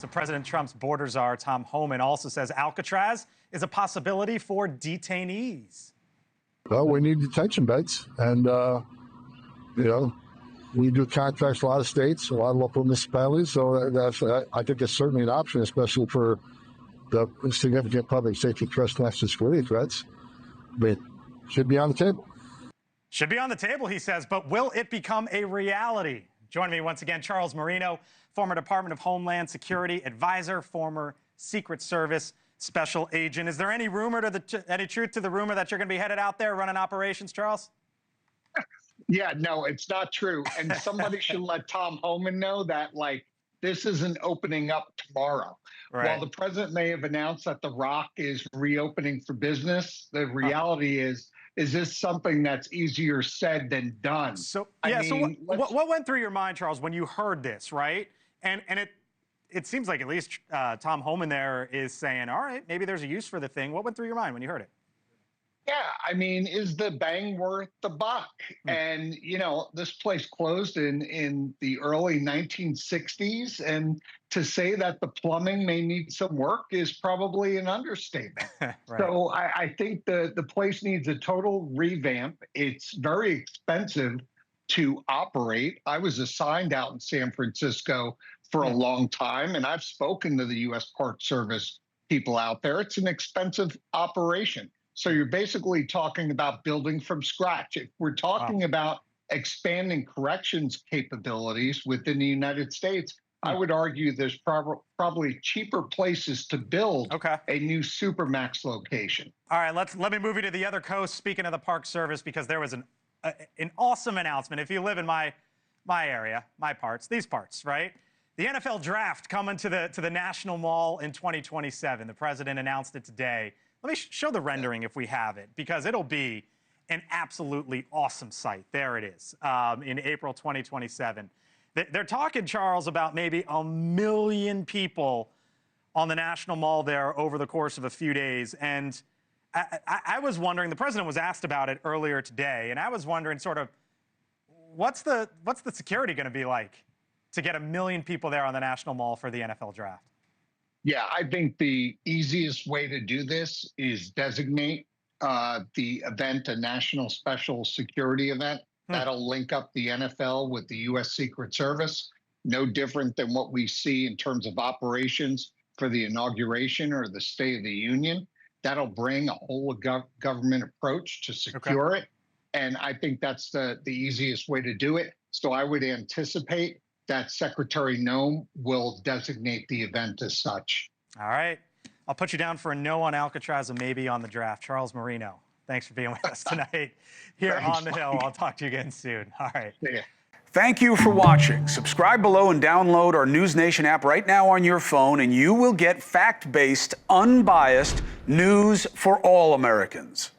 So President Trump's border czar, Tom Homan, also says Alcatraz is a possibility for detainees. Well, we need detention beds. And, we do contracts a lot of states, a lot of local municipalities. So I think it's certainly an option, especially for the significant public safety threats, national security threats. But should be on the table. Should be on the table, he says, but will it become a reality? Joining me once again, Charles Marino, former Department of Homeland Security advisor, former Secret Service special agent. Is there any any truth to the rumor that you're going to be headed out there running operations, Charles? Yeah, no, it's not true. And somebody should let Tom Homan know that, this isn't opening up tomorrow. Right. While the president may have announced that The Rock is reopening for business, the reality is this something that's easier said than done? So, yeah, what went through your mind, Charles, when you heard this, right? And it seems like at least Tom Homan there is saying, all right, maybe there's a use for the thing. What went through your mind when you heard it? Yeah, is the bang worth the buck? And, this place closed in the early 1960s. And to say that the plumbing may need some work is probably an understatement. Right. So I think the place needs a total revamp. It's very expensive to operate. I was assigned out in San Francisco for a long time, and I've spoken to the U.S. Park Service people out there. It's an expensive operation. So you're basically talking about building from scratch. If we're talking about expanding corrections capabilities within the United States, I would argue there's probably cheaper places to build a new Supermax location. All right, let me move you to the other coast. Speaking of the Park Service, because there was an awesome announcement. If you live in my area, these parts, right? The NFL draft coming to the National Mall in 2027. The president announced it today. Let me show the rendering if we have it, because it'll be an absolutely awesome site. There it is, in April 2027. They're talking, Charles, about maybe 1 million people on the National Mall there over the course of a few days. And I was wondering, the president was asked about it earlier today, and I was wondering sort of, what's the security going to be like to get 1 million people there on the National Mall for the NFL draft? Yeah, I think the easiest way to do this is designate the event a national special security event. That'll link up the NFL with the U.S. Secret Service. No different than what we see in terms of operations for the inauguration or the State of the Union. That'll bring a whole government approach to secure it. And I think that's the easiest way to do it. So I would anticipate that Secretary Noem will designate the event as such. All right. I'll put you down for a no on Alcatraz and maybe on the draft. Charles Marino, thanks for being with us tonight here on the Hill. I'll talk to you again soon. All right. Yeah. Thank you for watching. Subscribe below and download our NewsNation app right now on your phone, and you will get fact-based, unbiased news for all Americans.